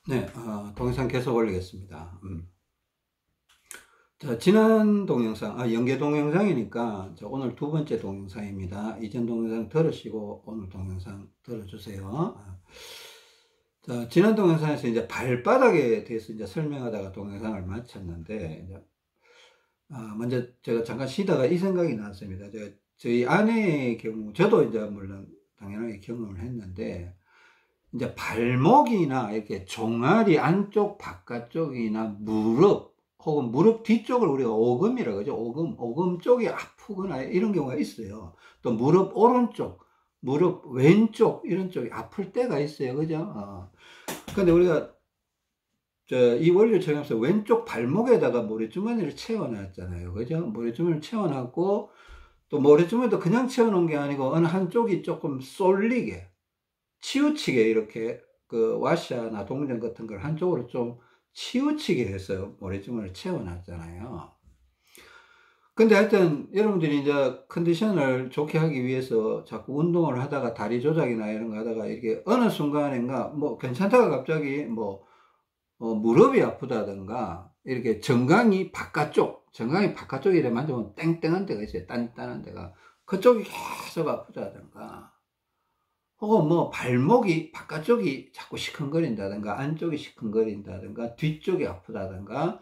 네, 동영상 계속 올리겠습니다. 자, 지난 동영상, 연계 동영상이니까, 오늘 두 번째 동영상입니다. 이전 동영상 들으시고, 오늘 동영상 들어주세요. 자, 지난 동영상에서 이제 발바닥에 대해서 이제 설명하다가 동영상을 마쳤는데, 이제, 먼저 제가 잠깐 쉬다가 이 생각이 났습니다. 저희 아내의 경우, 저도 이제 물론 당연하게 경험을 했는데, 이제 발목이나 이렇게 종아리 안쪽, 바깥쪽이나 무릎, 혹은 무릎 뒤쪽을 우리가 오금이라고 하죠. 오금 쪽이 아프거나 이런 경우가 있어요. 또 무릎 오른쪽, 무릎 왼쪽, 이런 쪽이 아플 때가 있어요. 그죠? 근데 우리가, 이 원리를 적용해서 왼쪽 발목에다가 모래주머니를 채워놨잖아요. 그죠? 모래주머니를 채워놨고, 또 모래주머니도 그냥 채워놓은 게 아니고, 어느 한쪽이 조금 쏠리게, 치우치게 이렇게 그 와샤나 동전 같은 걸 한쪽으로 좀 치우치게 해서 모래주머니를 채워놨잖아요. 근데 하여튼 여러분들이 이제 컨디션을 좋게 하기 위해서 자꾸 운동을 하다가 다리 조작이나 이런 거 하다가 이렇게 어느 순간인가 뭐 괜찮다가 갑자기 뭐 무릎이 아프다든가 이렇게 정강이 바깥쪽에 이렇게 만져보면 땡땡한 데가 있어요. 단단한 데가. 그쪽이 계속 아프다든가 혹은 뭐 발목이 바깥쪽이 자꾸 시큰거린다든가 안쪽이 시큰거린다든가 뒤쪽이 아프다든가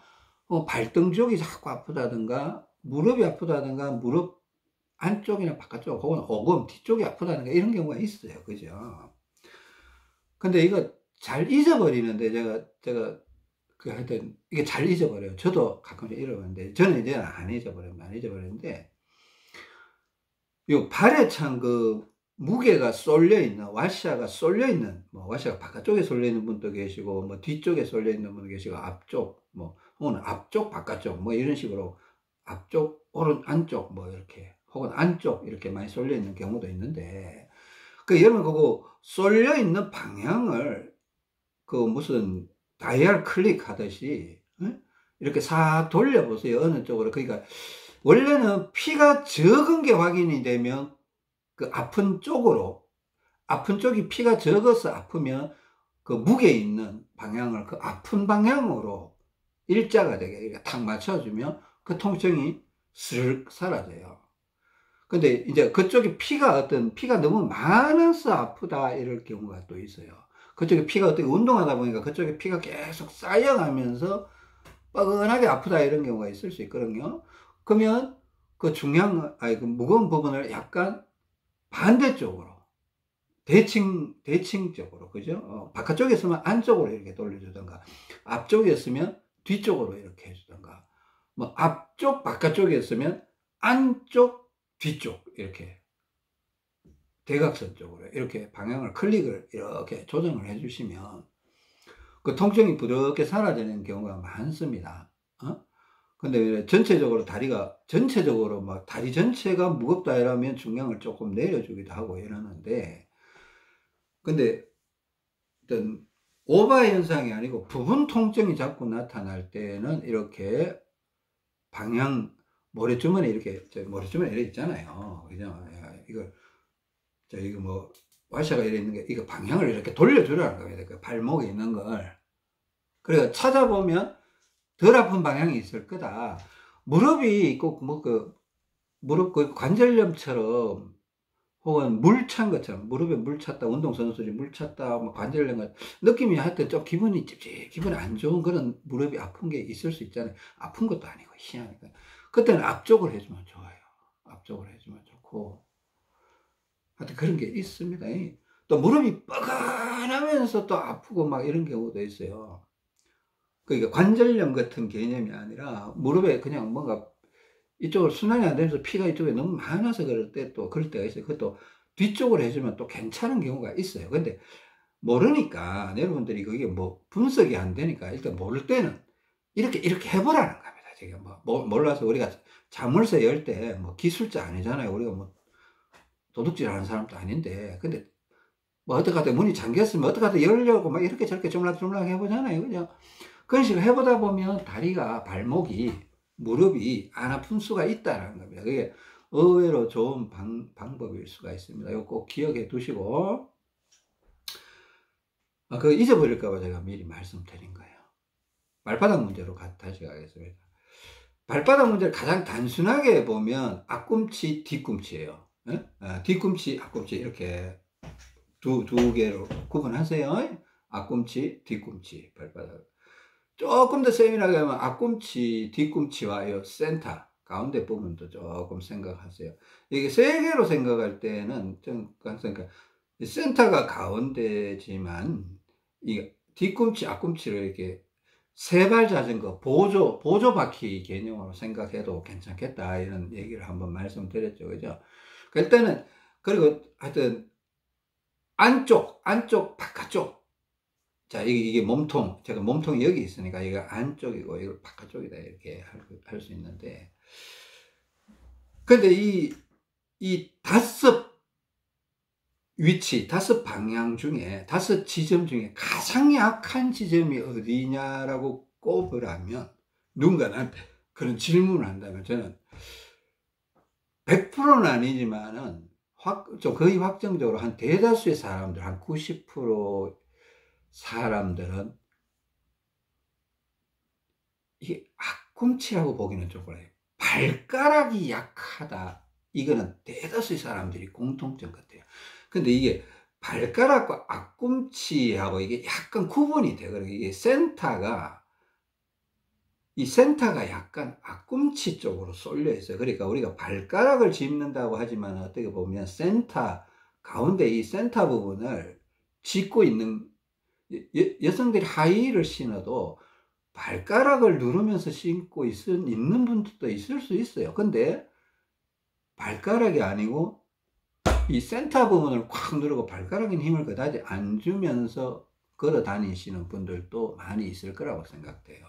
발등 쪽이 자꾸 아프다든가 무릎이 아프다든가 무릎 안쪽이나 바깥쪽 혹은 오금 뒤쪽이 아프다든가 이런 경우가 있어요. 그죠? 근데 이거 잘 잊어버리는데 제가 하여튼 이게 잘 잊어버려요. 저도 가끔씩 잃어버리는데 저는 이제는 안 잊어버리는데 요 발에 참 무게가 쏠려 있는, 와샤가 쏠려 있는, 뭐 와샤가 바깥쪽에 쏠려 있는 분도 계시고 뭐 뒤쪽에 쏠려 있는 분도 계시고 앞쪽 뭐 혹은 앞쪽 바깥쪽 뭐 이런 식으로 앞쪽 오른 안쪽 뭐 이렇게 혹은 안쪽 이렇게 많이 쏠려 있는 경우도 있는데 여러분 그거 쏠려 있는 방향을 무슨 다이얼 클릭 하듯이 이렇게 싹 돌려보세요. 어느 쪽으로. 그러니까 원래는 피가 적은 게 확인이 되면 아픈 쪽이 피가 적어서 아프면 무게 있는 방향을 아픈 방향으로 일자가 되게 이렇게 탁 맞춰주면 그 통증이 슥 사라져요. 근데 이제 그쪽에 피가 너무 많아서 아프다 이럴 경우가 또 있어요. 그쪽에 피가 운동하다 보니까 그쪽에 피가 계속 쌓여가면서 뻐근하게 아프다 이런 경우가 있을 수 있거든요. 그러면 그 무거운 부분을 약간 반대쪽으로 대칭적으로 그죠? 바깥쪽에 있으면 안쪽으로 이렇게 돌려주던가 앞쪽에 있으면 뒤쪽으로 이렇게 해주던가 뭐 앞쪽 바깥쪽에 있으면 안쪽 뒤쪽 이렇게 대각선 쪽으로 이렇게 방향을 클릭을 이렇게 조정을 해주시면 그 통증이 부드럽게 사라지는 경우가 많습니다. 근데 전체적으로 막 다리 전체가 무겁다 이러면 중량을 조금 내려주기도 하고 이러는데, 근데 어떤 오바 현상이 아니고 부분 통증이 자꾸 나타날 때는 이렇게 방향 모래주머니 모래주머니 이렇게 있잖아요. 그죠? 이거 뭐 와샤가 이렇게 있는 게 이거 방향을 이렇게 돌려주라는 겁니다. 그 발목에 있는 걸. 그래서 찾아보면 덜 아픈 방향이 있을 거다. 무릎이 꼭 무릎 관절염처럼 혹은 물 찬 것처럼 무릎에 물 찼다, 운동선수들이 물 찼다, 뭐 관절염 같은 느낌이 하여튼 좀 기분이 안 좋은 그런 무릎이 아픈 게 있을 수 있잖아요. 아픈 것도 아니고 희한하니까. 그때는 앞쪽을 해주면 좋아요. 앞쪽을 해주면 좋고. 하여튼 그런 게 있습니다. 또 무릎이 뻐근하면서 또 아프고 막 이런 경우도 있어요. 그러니까 관절염 같은 개념이 아니라 무릎에 그냥 뭔가 이쪽으로 순환이 안 되면서 피가 이쪽에 너무 많아서 그럴 때가 있어요. 그것도 뒤쪽으로 해주면 또 괜찮은 경우가 있어요. 근데 모르니까 여러분들이 그게 뭐 분석이 안 되니까 일단 모를 때는 이렇게 해보라는 겁니다. 지금 몰라서 우리가 자물쇠 열 때 뭐 기술자 아니잖아요. 우리가 뭐 도둑질 하는 사람도 아닌데 근데 뭐 어떡하다 문이 잠겼으면 어떡하다 열려고 막 이렇게 저렇게 주물럭주물럭 해보잖아요. 그죠? 그런 식으로 해보다 보면 발목이, 무릎이 안 아픈 수가 있다는 겁니다. 그게 의외로 좋은 방법일 수가 있습니다. 이거 꼭 기억해 두시고. 그거 잊어버릴까 봐 제가 미리 말씀드린 거예요. 발바닥 문제로 다시 가겠습니다. 발바닥 문제를 가장 단순하게 보면 앞꿈치, 뒤꿈치예요. 예? 뒤꿈치, 앞꿈치 이렇게 두 개로 구분하세요. 앞꿈치, 뒤꿈치, 발바닥. 조금 더 세밀하게 하면 앞꿈치, 뒤꿈치와 이 센터, 가운데 부분도 조금 생각하세요. 이게 세 개로 생각할 때는 좀 항상 센터가 가운데지만 이 뒤꿈치, 앞꿈치를 이렇게 세발 자전거, 보조 바퀴 개념으로 생각해도 괜찮겠다 이런 얘기를 한번 말씀드렸죠, 그죠? 일단은 그리고 하여튼 안쪽, 바깥쪽. 자, 이게 몸통. 제가 몸통이 여기 있으니까 이거 안쪽이고, 이걸 바깥쪽이다. 이렇게 할 수 있는데. 근데 이 다섯 위치, 다섯 방향 중에, 다섯 지점 중에 가장 약한 지점이 어디냐라고 꼽으라면, 누군가 나한테 그런 질문을 한다면 저는 100%는 아니지만은, 좀 거의 확정적으로 한 대다수의 사람들, 한 90% 사람들은 이게 앞꿈치라고 보기는 좀 그래요. 발가락이 약하다. 이거는 대다수의 사람들이 공통점 같아요. 근데 이게 발가락과 앞꿈치하고 이게 약간 구분이 되거든요. 이게 이 센터가 약간 앞꿈치 쪽으로 쏠려 있어요. 그러니까 우리가 발가락을 짚는다고 하지만 어떻게 보면 가운데 이 센터 부분을 짚고 있는, 여성들이 하이힐을 신어도 발가락을 누르면서 신고 있는 분들도 있을 수 있어요. 근데 발가락이 아니고 이 센터 부분을 콱 누르고 발가락에 힘을 그다지 안 주면서 걸어 다니시는 분들도 많이 있을 거라고 생각돼요.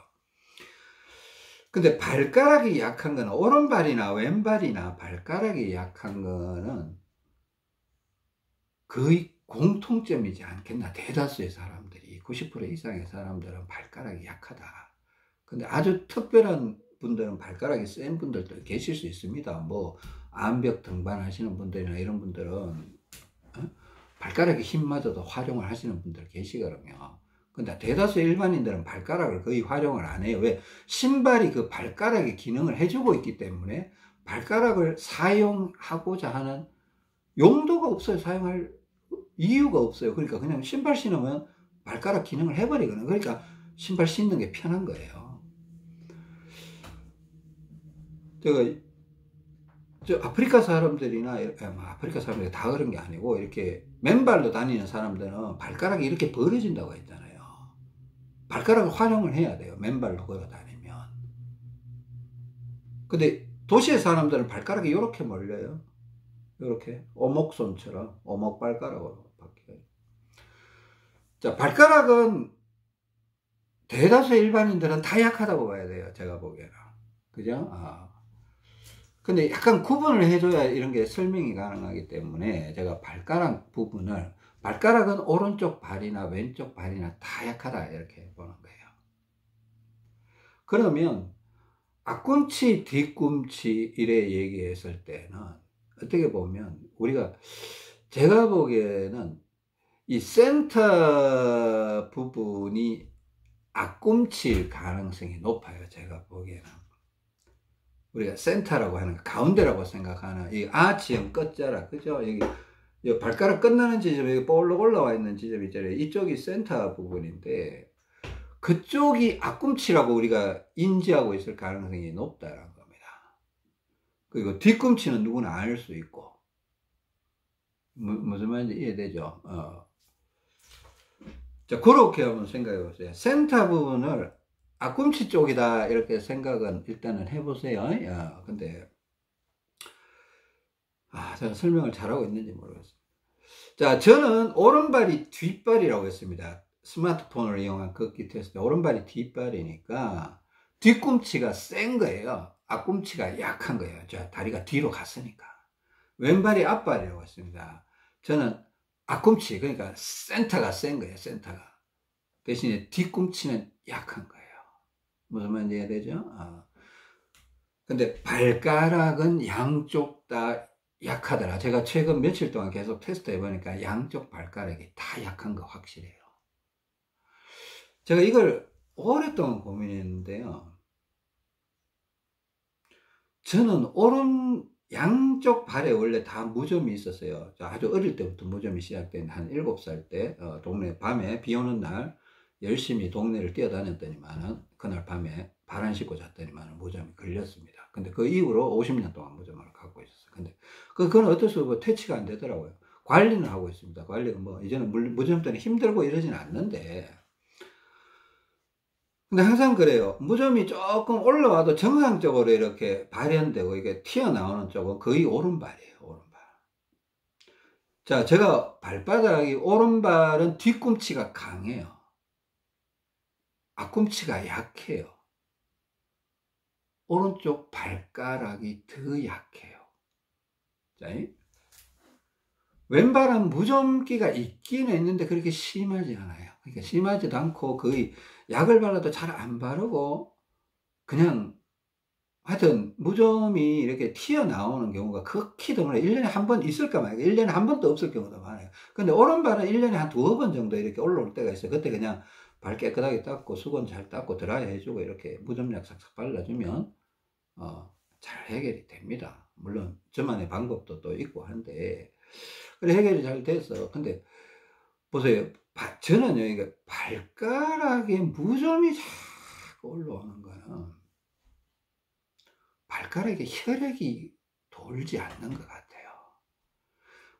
근데 발가락이 약한 거는 오른발이나 왼발이나 발가락이 약한 거는 거의 공통점이지 않겠나. 대다수의 사람들이 90% 이상의 사람들은 발가락이 약하다. 근데 아주 특별한 분들은 발가락이 센 분들도 계실 수 있습니다. 뭐 암벽 등반하시는 분들이나 이런 분들은 발가락에 힘마저도 활용을 하시는 분들 계시거든요. 근데 대다수 일반인들은 발가락을 거의 활용을 안 해요. 왜? 신발이 그 발가락의 기능을 해주고 있기 때문에 발가락을 사용하고자 하는 용도가 없어요. 사용할 이유가 없어요. 그러니까 그냥 신발 신으면 발가락 기능을 해버리거든요. 그러니까 신발 신는 게 편한 거예요. 아프리카 사람들이나, 아프리카 사람들이 다 그런 게 아니고, 이렇게 맨발로 다니는 사람들은 발가락이 이렇게 벌어진다고 했잖아요. 발가락을 활용을 해야 돼요. 맨발로 걸어 다니면. 근데 도시의 사람들은 발가락이 이렇게 몰려요. 이렇게 오목손처럼 오목발가락으로 바뀌어요. 자, 발가락은 대다수 일반인들은 다 약하다고 봐야 돼요. 제가 보기에는. 그죠? 근데 약간 구분을 해줘야 이런 게 설명이 가능하기 때문에 제가 발가락은 오른쪽 발이나 왼쪽 발이나 다 약하다 이렇게 보는 거예요. 그러면 앞꿈치, 뒤꿈치 이래 얘기했을 때는 어떻게 보면 제가 보기에는 이 센터 부분이 앞꿈치일 가능성이 높아요. 제가 보기에는. 우리가 센터라고 하는 거, 가운데라고 생각하는 이 아치형 끝자락, 그죠? 여기 발가락 끝나는 지점, 여기 볼록 올라와 있는 지점 있잖아요. 이쪽이 센터 부분인데, 그쪽이 앞꿈치라고 우리가 인지하고 있을 가능성이 높다는 겁니다. 그리고 뒤꿈치는 누구나 알 수 있고, 무슨 말인지 이해되죠? 자, 그렇게 한번 생각해 보세요. 센터 부분을 앞꿈치 쪽이다 이렇게 생각은 일단은 해보세요. 근데 제가 설명을 잘하고 있는지 모르겠어요. 자, 저는 오른발이 뒷발이라고 했습니다. 스마트폰을 이용한 걷기 테스트. 오른발이 뒷발이니까 뒤꿈치가 센 거예요. 앞꿈치가 약한 거예요. 자, 다리가 뒤로 갔으니까. 왼발이 앞발이라고 했습니다. 저는 앞꿈치, 그러니까 센터가 센 거예요. 센터가. 대신에 뒤꿈치는 약한 거예요. 무슨 말인지 이해되죠? 근데 발가락은 양쪽 다 약하더라. 제가 최근 며칠 동안 계속 테스트 해보니까 양쪽 발가락이 다 약한 거 확실해요. 제가 이걸 오랫동안 고민했는데요. 저는 양쪽 발에 원래 다 무좀이 있었어요. 아주 어릴 때부터 무좀이 시작된 한 7살 때, 동네 밤에 비 오는 날 열심히 동네를 뛰어다녔더니만은, 그날 밤에 발 안 씻고 잤더니만은 무좀이 걸렸습니다. 근데 그 이후로 50년 동안 무좀을 갖고 있었어요. 근데 그건 어쩔 수 없고 퇴치가 안 되더라고요. 관리는 하고 있습니다. 관리가 뭐, 이제는 무좀 때문에 힘들고 이러진 않는데, 근데 항상 그래요. 무좀이 조금 올라와도 정상적으로 이렇게 발현되고 이게 튀어나오는 쪽은 거의 오른발이에요. 오른발. 자, 제가 발바닥이 오른발은 뒤꿈치가 강해요. 앞꿈치가 약해요. 오른쪽 발가락이 더 약해요. 자, 왼발은 무좀기가 있기는 있는데 그렇게 심하지 않아요. 그러니까 심하지도 않고 거의 약을 발라도 잘 안 바르고 그냥 하여튼 무좀이 이렇게 튀어나오는 경우가 극히 드물어요. 1년에 한 번 있을까 말까. 1년에 한 번도 없을 경우도 많아요. 근데 오른발은 1년에 한 2번 정도 이렇게 올라올 때가 있어요. 그때 그냥 발 깨끗하게 닦고 수건 잘 닦고 드라이 해주고 이렇게 무좀약 싹싹 발라주면 잘 해결이 됩니다. 물론 저만의 방법도 또 있고 한데 그래 해결이 잘 돼서. 근데 보세요. 저는요, 이게 발가락에 무좀이 자꾸 올라오는 거는 발가락에 혈액이 돌지 않는 것 같아요.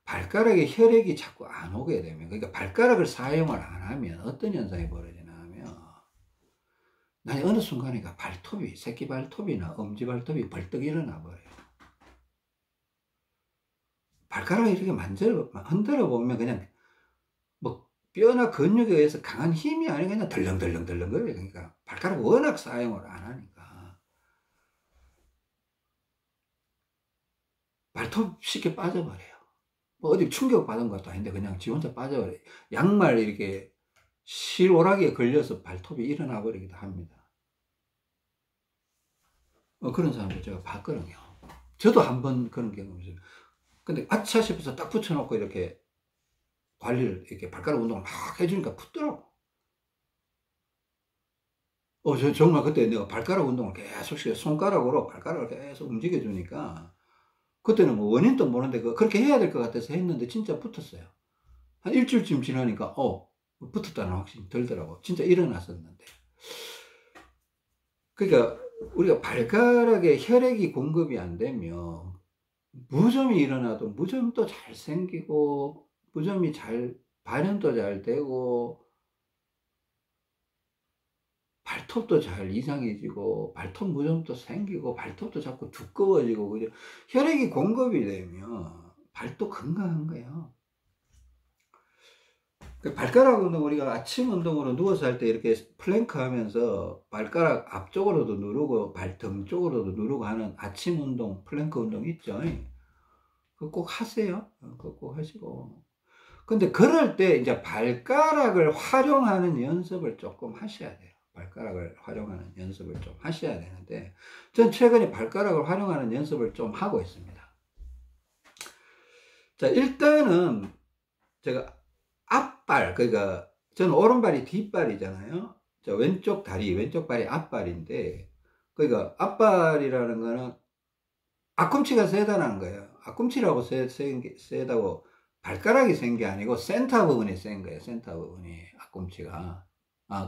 발가락에 혈액이 자꾸 안 오게 되면, 그러니까 발가락을 사용을 안 하면 어떤 현상이 벌어지나 하면, 난 어느 순간에 발톱이, 새끼 발톱이나 엄지 발톱이 벌떡 일어나 버려요. 발가락을 이렇게 흔들어 보면 그냥 뭐 뼈나 근육에 의해서 강한 힘이 아니고 그냥 덜렁덜렁 거려요. 그러니까 발가락을 워낙 사용을 안 하니까 발톱 쉽게 빠져버려요. 뭐 어디 충격받은 것도 아닌데 그냥 지 혼자 빠져버려요. 양말 이렇게 실오라기에 걸려서 발톱이 일어나 버리기도 합니다. 그런 사람들 제가 봤거든요. 저도 한번 그런 경험이 있어요. 근데 아차 싶어서 딱 붙여놓고 이렇게 관리를, 이렇게 발가락 운동을 막 해주니까 붙더라고. 정말 그때 내가 발가락 운동을 계속 손가락으로 발가락을 계속 움직여주니까 그때는 뭐 원인도 모르는데 그렇게 해야 될 것 같아서 했는데 진짜 붙었어요. 한 일주일쯤 지나니까 붙었다는 확신이 들더라고. 진짜 일어났었는데. 그러니까 우리가 발가락에 혈액이 공급이 안 되면 무좀이 일어나도 무좀도 잘 생기고 무좀이 잘 발현도 잘 되고 발톱도 잘 이상해지고 발톱 무좀도 생기고 발톱도 자꾸 두꺼워지고 그죠? 혈액이 공급이 되면 발도 건강한 거예요. 발가락 운동, 우리가 아침 운동으로 누워서 할 때 이렇게 플랭크 하면서 발가락 앞쪽으로도 누르고 발등 쪽으로도 누르고 하는 아침 운동, 플랭크 운동 있죠? 그거 꼭 하세요. 그거 꼭 하시고. 근데 그럴 때 이제 발가락을 활용하는 연습을 조금 하셔야 돼요. 발가락을 활용하는 연습을 좀 하셔야 되는데, 전 최근에 발가락을 활용하는 연습을 좀 하고 있습니다. 자, 일단은 제가 앞발, 그러니까 저는 오른발이 뒷발이잖아요. 저 왼쪽 다리, 왼쪽 발이 앞발인데, 그러니까 앞발이라는 거는 앞꿈치가 세다는 거예요. 앞꿈치라고 세다고 발가락이 센 게 아니고 센터 부분이 센 거예요. 센터 부분이 앞꿈치가.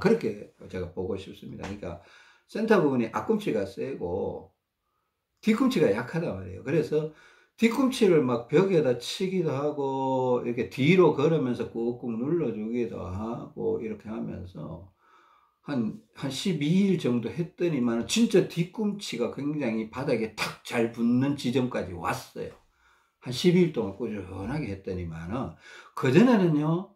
그렇게 제가 보고 싶습니다. 그러니까 센터 부분이 앞꿈치가 세고 뒤꿈치가 약하단 말이에요. 그래서 뒤꿈치를 막 벽에다 치기도 하고 이렇게 뒤로 걸으면서 꾹꾹 눌러주기도 하고 이렇게 하면서 한 12일 정도 했더니만 진짜 뒤꿈치가 굉장히 바닥에 탁 잘 붙는 지점까지 왔어요. 한 12일 동안 꾸준하게 했더니만 그전에는요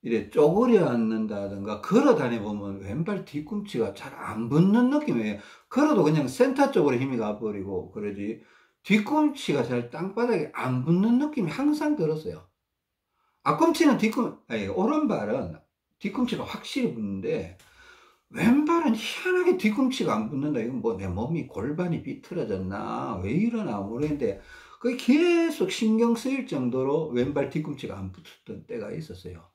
이래 쪼그려 앉는다든가 걸어 다녀보면 왼발 뒤꿈치가 잘 안 붙는 느낌이에요. 걸어도 그냥 센터 쪽으로 힘이 가버리고 그러지 뒤꿈치가 잘 땅바닥에 안 붙는 느낌이 항상 들었어요. 앞꿈치는 오른발은 뒤꿈치가 확실히 붙는데 왼발은 희한하게 뒤꿈치가 안 붙는다. 이건 뭐 내 몸이 골반이 비틀어졌나 왜 이러나 모르겠는데 그게 계속 신경 쓰일 정도로 왼발 뒤꿈치가 안 붙었던 때가 있었어요.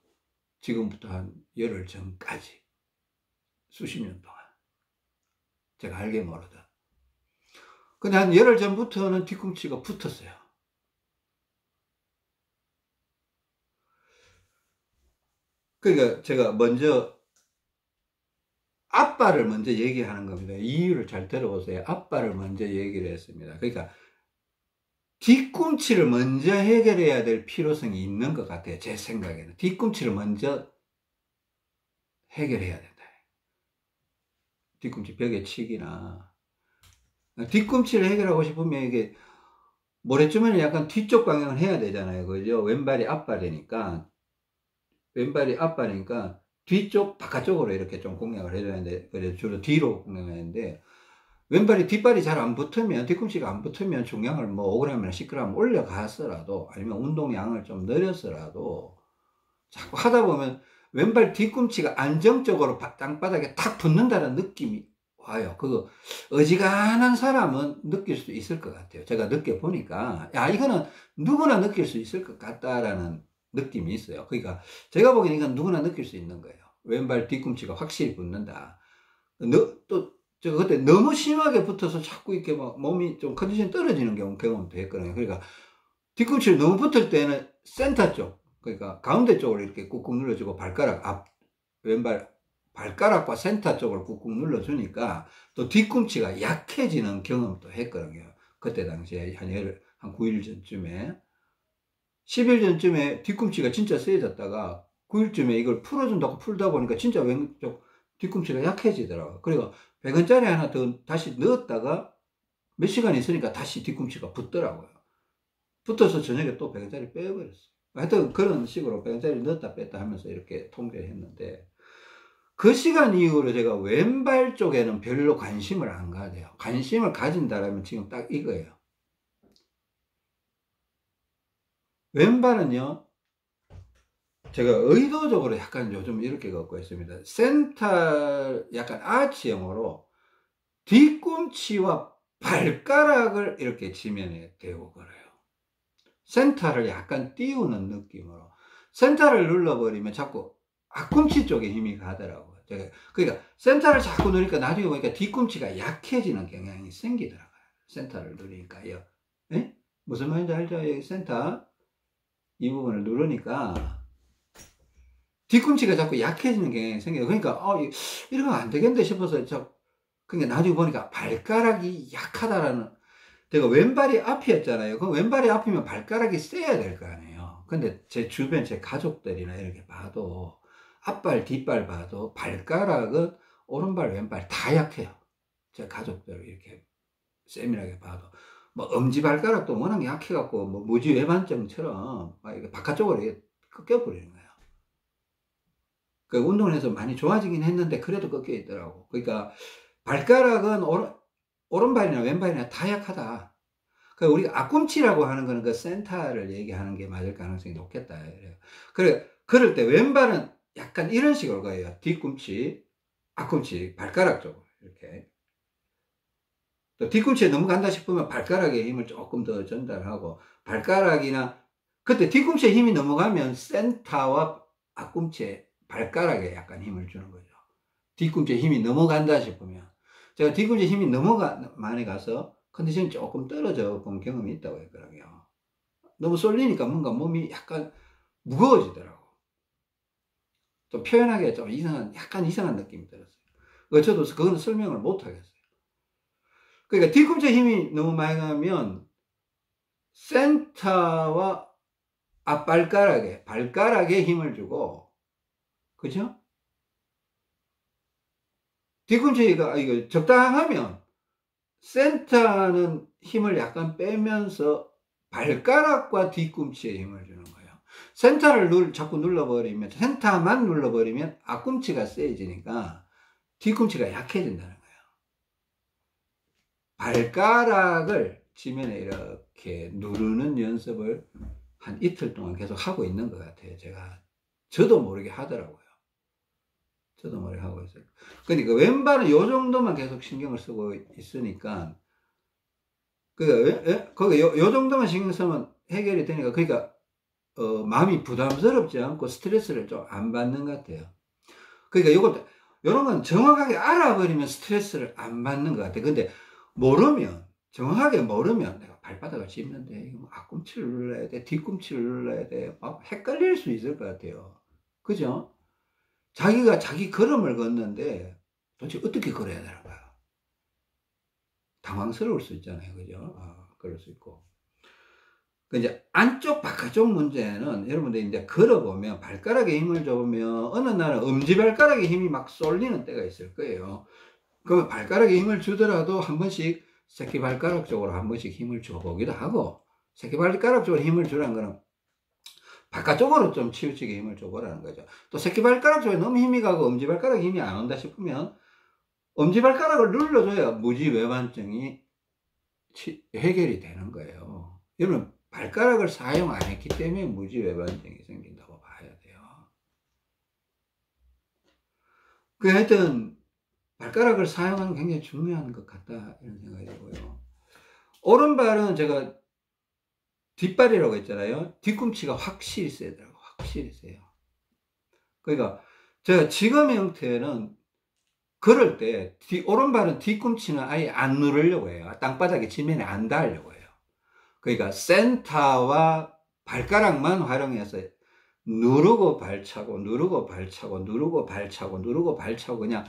지금부터 한 열흘 전까지 수십 년 동안 제가 알게 모르다. 근데 한 열흘 전부터는 뒤꿈치가 붙었어요. 그러니까 제가 먼저 아빠를 먼저 얘기하는 겁니다. 이유를 잘 들어보세요. 아빠를 먼저 얘기를 했습니다. 그러니까 뒤꿈치를 먼저 해결해야 될 필요성이 있는 것 같아요. 제 생각에는. 뒤꿈치를 먼저 해결해야 된다. 뒤꿈치 벽에 치기나. 뒤꿈치를 해결하고 싶으면 이게 모래주머니 약간 뒤쪽 방향을 해야 되잖아요. 그죠? 왼발이 앞발이니까 뒤쪽 바깥쪽으로 이렇게 좀 공략을 해줘야 하는데, 그래 주로 뒤로 공략하는데, 왼발이 뒷발이 잘 안 붙으면, 뒤꿈치가 안 붙으면 중량을 뭐 5g이나 10g 올려갔더라도, 아니면 운동량을 좀 늘렸더라도 자꾸 하다 보면 왼발 뒤꿈치가 안정적으로 땅바닥에 탁 붙는다는 느낌이 와요. 그거 어지간한 사람은 느낄 수 있을 것 같아요. 제가 느껴보니까 야, 이거는 누구나 느낄 수 있을 것 같다라는 느낌이 있어요. 그러니까 제가 보기에는 이건 누구나 느낄 수 있는 거예요. 왼발 뒤꿈치가 확실히 붙는다. 또 제가 그때 너무 심하게 붙어서 자꾸 이렇게 막 몸이 좀 컨디션 떨어지는 경험도 했거든요. 그러니까 뒤꿈치를 너무 붙을 때는 센터 쪽, 그러니까 가운데 쪽을 이렇게 꾹꾹 눌러주고 왼발 발가락과 센터 쪽을 꾹꾹 눌러주니까 또 뒤꿈치가 약해지는 경험도 했거든요. 그때 당시에 한 9일 전쯤에, 10일 전쯤에 뒤꿈치가 진짜 세졌다가 9일쯤에 이걸 풀어준다고 풀다 보니까 진짜 왼쪽 뒤꿈치가 약해지더라고요. 그리고 100원짜리 하나 더 다시 넣었다가 몇 시간 있으니까 다시 뒤꿈치가 붙더라고요. 붙어서 저녁에 또 100원짜리 빼버렸어요. 하여튼 그런 식으로 100원짜리 넣었다 뺐다 하면서 이렇게 통계를 했는데, 그 시간 이후로 제가 왼발 쪽에는 별로 관심을 안 가져요. 관심을 가진다라면 지금 딱 이거예요. 왼발은요, 제가 의도적으로 약간 요즘 이렇게 갖고 있습니다. 센터 약간 아치형으로 뒤꿈치와 발가락을 이렇게 지면에 대고 걸어요. 센터를 약간 띄우는 느낌으로. 센터를 눌러버리면 자꾸 앞꿈치 쪽에 힘이 가더라고요. 그러니까 센터를 자꾸 누르니까 나중에 보니까 뒤꿈치가 약해지는 경향이 생기더라고요. 센터를 누르니까요. 네? 무슨 말인지 알죠? 여기 센터 이 부분을 누르니까 뒤꿈치가 자꾸 약해지는 경향이 생겨요. 그러니까 이러면 안 되겠는데 싶어서 그러니까 나중에 보니까 발가락이 약하다라는, 제가 왼발이 앞이었잖아요. 그럼 왼발이 앞이면 발가락이 세야 될 거 아니에요. 근데 제 주변 제 가족들이나 이렇게 봐도 앞발 뒷발 봐도 발가락은 오른발 왼발 다 약해요. 제 가족들 이렇게 세밀하게 봐도 뭐 엄지발가락도 워낙 약해갖고 뭐 무지 외반증처럼 막 이렇게 바깥쪽으로 이렇게 꺾여버리는 거예요. 그 운동을 해서 많이 좋아지긴 했는데 그래도 꺾여 있더라고. 그러니까 발가락은 오른발이나 왼발이나 다 약하다. 그러니까 우리가 앞꿈치라고 하는 거는 그 센터를 얘기하는 게 맞을 가능성이 높겠다. 그럴 때 왼발은 약간 이런 식으로 가요. 뒤꿈치, 앞꿈치, 발가락 쪽으로 이렇게. 또 뒤꿈치에 너무 간다 싶으면 발가락에 힘을 조금 더 전달하고, 발가락이나 그때 뒤꿈치에 힘이 넘어가면 센터와 앞꿈치에 발가락에 약간 힘을 주는 거죠. 뒤꿈치에 힘이 넘어간다 싶으면. 제가 뒤꿈치에 힘이 많이 가서 컨디션이 조금 떨어져 본 경험이 있다고 했거든요. 너무 쏠리니까 뭔가 몸이 약간 무거워지더라고. 좀 표현하기가 좀 약간 이상한 느낌이 들었어요. 저도 그건 설명을 못 하겠어요. 그러니까 뒤꿈치에 힘이 너무 많이 가면 센터와 발가락에 힘을 주고, 그죠? 뒤꿈치가 이거 적당하면 센터는 힘을 약간 빼면서 발가락과 뒤꿈치에 힘을 주는 거예요. 센터를 자꾸 눌러버리면, 센터만 눌러버리면 앞꿈치가 세지니까 뒤꿈치가 약해진다는 거예요. 발가락을 지면에 이렇게 누르는 연습을 한 이틀 동안 계속 하고 있는 것 같아요. 저도 모르게 하더라고요. 저도 모르게 하고 있어요. 그러니까 왼발은 요 정도만 계속 신경을 쓰고 있으니까, 거기 요 정도만 신경 쓰면 해결이 되니까, 그러니까 마음이 부담스럽지 않고 스트레스를 좀 안 받는 것 같아요. 그러니까 요런 건 정확하게 알아버리면 스트레스를 안 받는 것 같아요. 근데 정확하게 모르면 내가 발바닥을 짚는데, 이거 앞꿈치를 눌러야 돼, 뒤꿈치를 눌러야 돼, 막 헷갈릴 수 있을 것 같아요. 그죠? 자기가 자기 걸음을 걷는데 도대체 어떻게 걸어야 되나 봐요. 당황스러울 수 있잖아요. 그죠? 그럴 수 있고. 이제 안쪽 바깥쪽 문제는 여러분들이 이제 걸어보면 발가락에 힘을 줘보면 어느 날은 엄지발가락에 힘이 막 쏠리는 때가 있을 거예요. 그럼 발가락에 힘을 주더라도 한 번씩 새끼발가락 쪽으로 한 번씩 힘을 줘보기도 하고, 새끼발가락 쪽으로 힘을 주라는 거는 바깥쪽으로 좀 치우치게 힘을 줘보라는 거죠. 또 새끼발가락 쪽에 너무 힘이 가고 엄지발가락에 힘이 안 온다 싶으면 엄지발가락을 눌러줘야 무지외반증이 해결이 되는 거예요. 여러분, 발가락을 사용 안 했기 때문에 무지외반증이 생긴다고 봐야 돼요. 하여튼 발가락을 사용하는 게 굉장히 중요한 것 같다, 이런 생각이 들고요. 오른발은 제가 뒷발이라고 했잖아요. 뒤꿈치가 확실히 세더라고요. 확실히 세요. 그러니까 제가 지금의 형태는 걸을 때 오른발은 뒤꿈치는 아예 안 누르려고 해요. 땅바닥에 지면에 안 닿으려고 해요. 그러니까 센터와 발가락만 활용해서 누르고 발차고 누르고 발차고 누르고 발차고 누르고 발차고, 그냥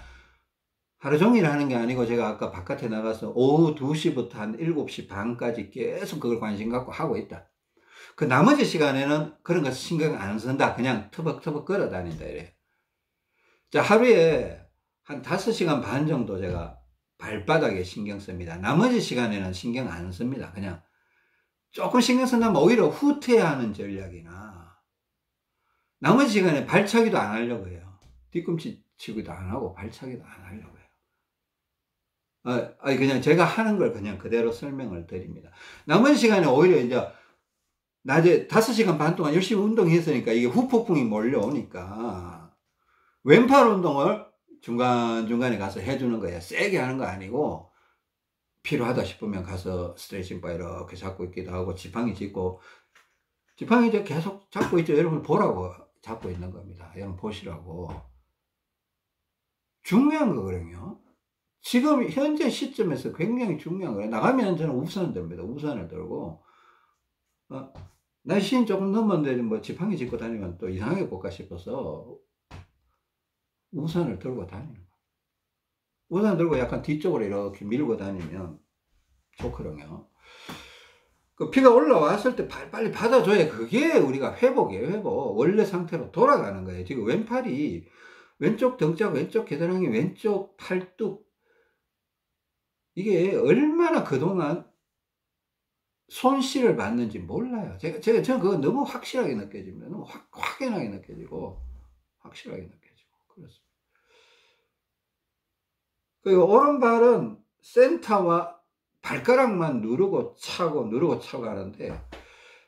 하루 종일 하는 게 아니고, 제가 아까 바깥에 나가서 오후 2시부터 한 7시 반까지 계속 그걸 관심 갖고 하고 있다. 그 나머지 시간에는 그런 거 신경 안 쓴다. 그냥 터벅터벅 걸어 다닌다, 이래. 자, 하루에 한 5시간 반 정도 제가 발바닥에 신경 씁니다. 나머지 시간에는 신경 안 씁니다. 그냥 조금 신경 쓴다면 오히려 후퇴하는 전략이나, 나머지 시간에 발차기도 안 하려고 해요. 뒤꿈치 치기도 안 하고 발차기도 안 하려고 해요. 그냥 제가 하는 걸 그냥 그대로 설명을 드립니다. 나머지 시간에 오히려 이제 낮에 5시간 반 동안 열심히 운동했으니까 이게 후폭풍이 몰려오니까 왼팔 운동을 중간중간에 가서 해주는 거예요. 세게 하는 거 아니고, 필요하다 싶으면 가서 스트레칭 바 이렇게 잡고 있기도 하고, 지팡이 짚고, 지팡이 이제 계속 잡고 있죠. 여러분 보라고 잡고 있는 겁니다. 여러분 보시라고. 중요한 거거든요. 지금 현재 시점에서 굉장히 중요한 거예요. 나가면 저는 우산을 듭니다. 우산을 들고, 날씨는 조금 넘었는데 뭐 지팡이 짚고 다니면 또 이상하게 볼까 싶어서 우산을 들고 다니는 거예요. 우산 들고 약간 뒤쪽으로 이렇게 밀고 다니면 좋거든요. 그 피가 올라왔을 때 빨리 받아줘야 그게 우리가 회복이에요. 회복. 원래 상태로 돌아가는 거예요. 지금 왼팔이, 왼쪽 등짝, 왼쪽 겨드랑이, 왼쪽 팔뚝, 이게 얼마나 그동안 손실을 받는지 몰라요. 저는 그거 너무 확실하게 느껴집니다. 너무 확연하게 느껴지고, 확실하게 느껴지고, 그렇습니다. 그리고 오른발은 센터와 발가락만 누르고 차고 하는데,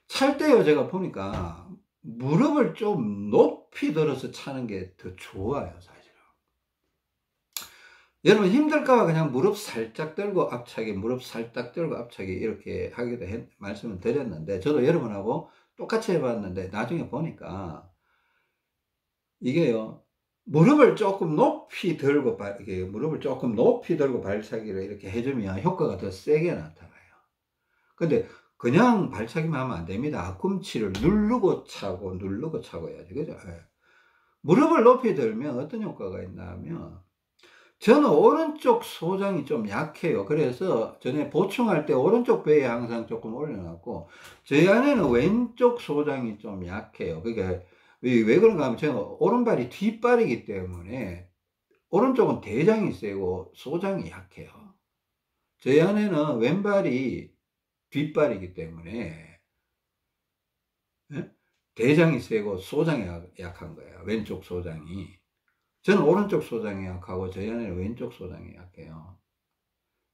찰 때요, 제가 보니까 무릎을 좀 높이 들어서 차는 게 더 좋아요, 사실은. 여러분 힘들까봐 그냥 무릎 살짝 들고 앞차기, 무릎 살짝 들고 앞차기 이렇게 하기도 말씀을 드렸는데, 저도 여러분하고 똑같이 해봤는데 나중에 보니까 이게요, 무릎을 조금 높이 들고 발차기를 이렇게 해주면 효과가 더 세게 나타나요. 근데 그냥 발차기만 하면 안 됩니다. 앞꿈치를 누르고 차고 해야지, 그죠? 무릎을 높이 들면 어떤 효과가 있나 하면, 저는 오른쪽 소장이 좀 약해요. 그래서 전에 보충할 때 오른쪽 배에 항상 조금 올려놨고, 제 안에는 왼쪽 소장이 좀 약해요. 그게 왜 그런가 하면, 제가 오른발이 뒷발이기 때문에 오른쪽은 대장이 세고 소장이 약해요. 제 안에는 왼발이 뒷발이기 때문에 대장이 세고 소장이 약한 거예요. 왼쪽 소장이. 저는 오른쪽 소장이 약하고 저희 안에는 왼쪽 소장이 약해요.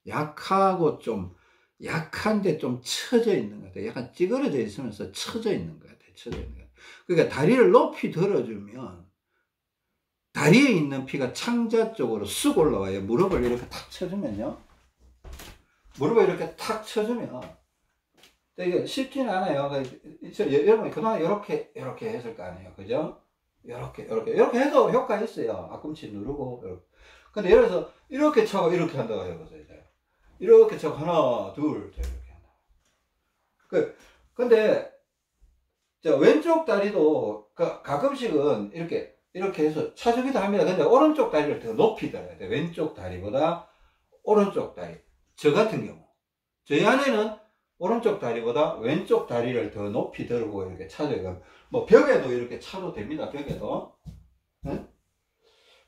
약하고 좀 약한데 좀 처져 있는 것 같아요. 약간 찌그러져 있으면서 처져 있는 것 같아요. 그러니까 다리를 높이 들어주면 다리에 있는 피가 창자 쪽으로 쑥 올라와요. 무릎을 이렇게 탁 쳐주면요. 무릎을 이렇게 탁 쳐주면 이게 쉽지는 않아요. 여러분 그동안 이렇게 했을 거 아니에요. 그죠? 이렇게 해도 효과 있어요. 앞꿈치 누르고, 이렇게. 근데 예를 들어서, 이렇게 차고 이렇게 한다고 해보세요. 이렇게 차고 하나, 둘, 이렇게 한다. 근데, 왼쪽 다리도 가끔씩은 이렇게 해서 차주기도 합니다. 근데 오른쪽 다리를 더 높이 들어야 돼. 왼쪽 다리보다 오른쪽 다리. 저 같은 경우. 저희 아내는 오른쪽 다리보다 왼쪽 다리를 더 높이 들고 이렇게 차줘요. 뭐 벽에도 이렇게 차도 됩니다. 벽에도. 네?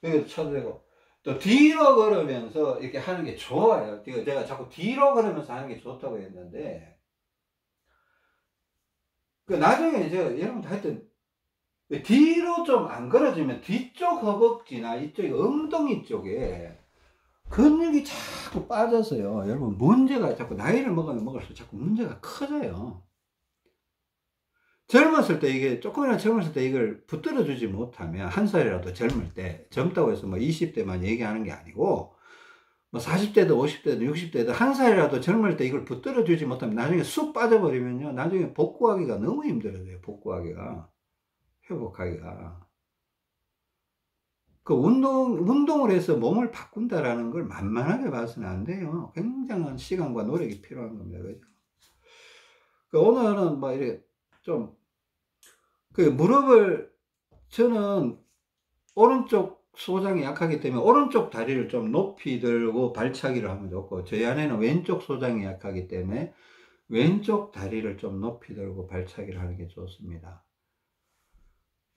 벽에도 차도 되고. 또 뒤로 걸으면서 이렇게 하는 게 좋아요. 제가 자꾸 뒤로 걸으면서 하는 게 좋다고 했는데, 나중에 여러분들 하여튼, 뒤로 좀 안 걸어지면 뒤쪽 허벅지나 이쪽 엉덩이 쪽에 근육이 자꾸 빠져서요. 여러분 문제가 자꾸 나이를 먹으면 먹을수록 자꾸 문제가 커져요. 젊었을 때 이게 조금이나 젊었을 때 이걸 붙들어 주지 못하면 한 살이라도 젊을 때 젊다고 해서 뭐 20대만 얘기하는 게 아니고 뭐 40대도 50대도 60대도 한 살이라도 젊을 때 이걸 붙들어 주지 못하면 나중에 쑥 빠져버리면요. 나중에 복구하기가 너무 힘들어져요. 복구하기가. 회복하기가. 운동을 해서 몸을 바꾼다라는 걸 만만하게 봐서는 안 돼요. 굉장한 시간과 노력이 필요한 겁니다. 그죠? 오늘은 뭐 이렇게 좀, 무릎을, 저는 오른쪽 소장이 약하기 때문에 오른쪽 다리를 좀 높이 들고 발차기를 하면 좋고, 저희 아내는 왼쪽 소장이 약하기 때문에 왼쪽 다리를 좀 높이 들고 발차기를 하는 게 좋습니다.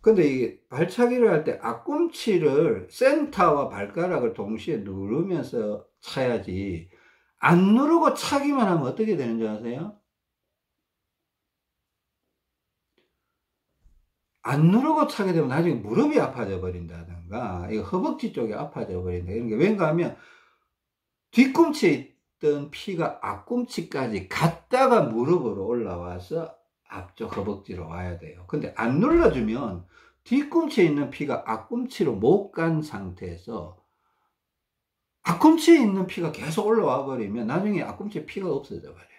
근데 이 발차기를 할 때 앞꿈치를 센터와 발가락을 동시에 누르면서 차야지, 안 누르고 차기만 하면 어떻게 되는 줄 아세요? 안 누르고 차게 되면 나중에 무릎이 아파져 버린다든가, 이 허벅지 쪽이 아파져 버린다. 이런 게 왠가 하면 뒤꿈치에 있던 피가 앞꿈치까지 갔다가 무릎으로 올라와서 앞쪽 허벅지로 와야 돼요. 근데 안 눌러주면 뒤꿈치에 있는 피가 앞꿈치로 못 간 상태에서 앞꿈치에 있는 피가 계속 올라와 버리면 나중에 앞꿈치에 피가 없어져 버려요.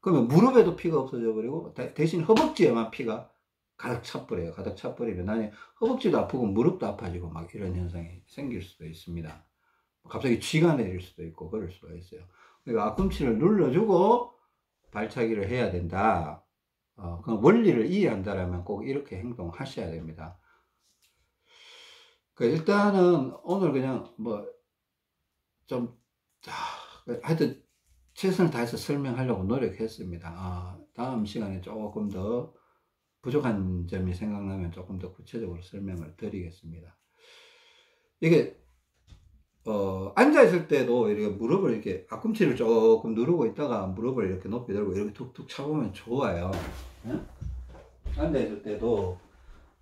그러면 무릎에도 피가 없어져 버리고 대신 허벅지에만 피가 가득 차버려요. 가득 차버리면 나중에 허벅지도 아프고 무릎도 아파지고 막 이런 현상이 생길 수도 있습니다. 갑자기 쥐가 내릴 수도 있고 그럴 수가 있어요. 그러니까 앞꿈치를 눌러주고 발차기를 해야 된다. 그 원리를 이해한다라면 꼭 이렇게 행동하셔야 됩니다. 일단은 오늘 그냥 뭐 좀 하여튼 최선을 다해서 설명하려고 노력했습니다. 다음 시간에 조금 더 부족한 점이 생각나면 조금 더 구체적으로 설명을 드리겠습니다. 이게 앉아있을 때도 이렇게 무릎을 이렇게 앞꿈치를 조금 누르고 있다가 무릎을 이렇게 높이 들고 이렇게 툭툭 차보면 좋아요. 응? 앉아있을 때도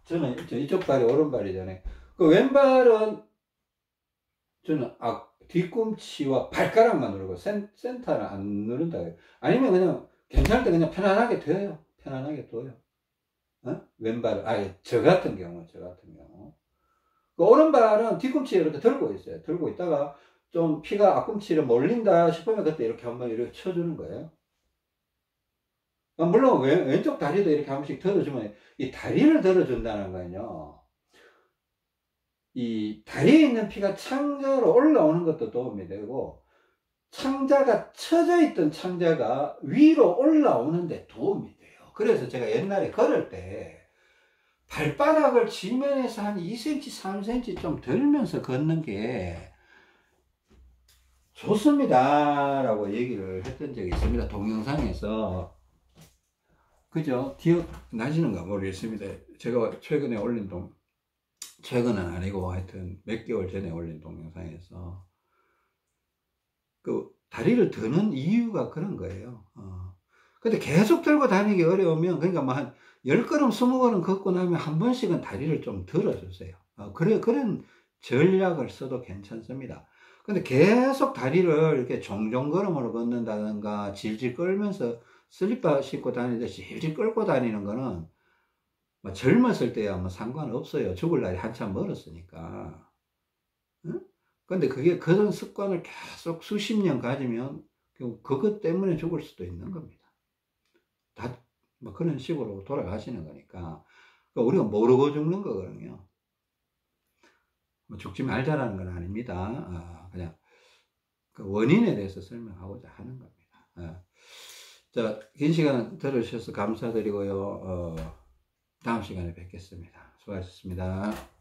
저는 이쪽 발이 오른발이잖아요. 왼발은 저는 뒤꿈치와 발가락만 누르고 센터는 안 누른다. 아니면 그냥 괜찮을 때 그냥 편안하게 둬요. 편안하게 둬요. 왼발은 저 같은 경우 오른발은 뒤꿈치에 이렇게 들고 있어요. 들고 있다가 좀 피가 앞꿈치를 몰린다 싶으면 그때 이렇게 한번 이렇게 쳐주는 거예요. 물론 왼쪽 다리도 이렇게 한 번씩 들어주면, 이 다리를 들어준다는 거는요, 이 다리에 있는 피가 창자로 올라오는 것도 도움이 되고, 창자가 처져 있던 창자가 위로 올라오는데 도움이 돼요. 그래서 제가 옛날에 걸을 때 발바닥을 지면에서 한 2cm, 3cm 좀 들면서 걷는 게 좋습니다 라고 얘기를 했던 적이 있습니다. 동영상에서. 그죠? 기억나시는가 모르겠습니다. 제가 최근에 올린 최근은 아니고 하여튼 몇 개월 전에 올린 동영상에서 다리를 드는 이유가 그런 거예요. 근데 계속 들고 다니기 어려우면, 그러니까 뭐 한 10걸음, 20걸음 걷고 나면 한 번씩은 다리를 좀 들어주세요. 그런 전략을 써도 괜찮습니다. 근데 계속 다리를 이렇게 종종걸음으로 걷는다든가 질질 끌면서 슬리퍼 신고 다니듯이 질질 끌고 다니는 거는 뭐 젊었을 때야 뭐 상관없어요. 죽을 날이 한참 멀었으니까. 응? 근데 그런 습관을 계속 수십 년 가지면 그것 때문에 죽을 수도 있는 겁니다. 다 뭐 그런 식으로 돌아가시는 거니까. 그러니까 우리가 모르고 죽는 거거든요. 뭐 죽지 말자라는 건 아닙니다. 그냥 그 원인에 대해서 설명하고자 하는 겁니다. 자, 긴 시간 들어주셔서 감사드리고요. 다음 시간에 뵙겠습니다. 수고하셨습니다.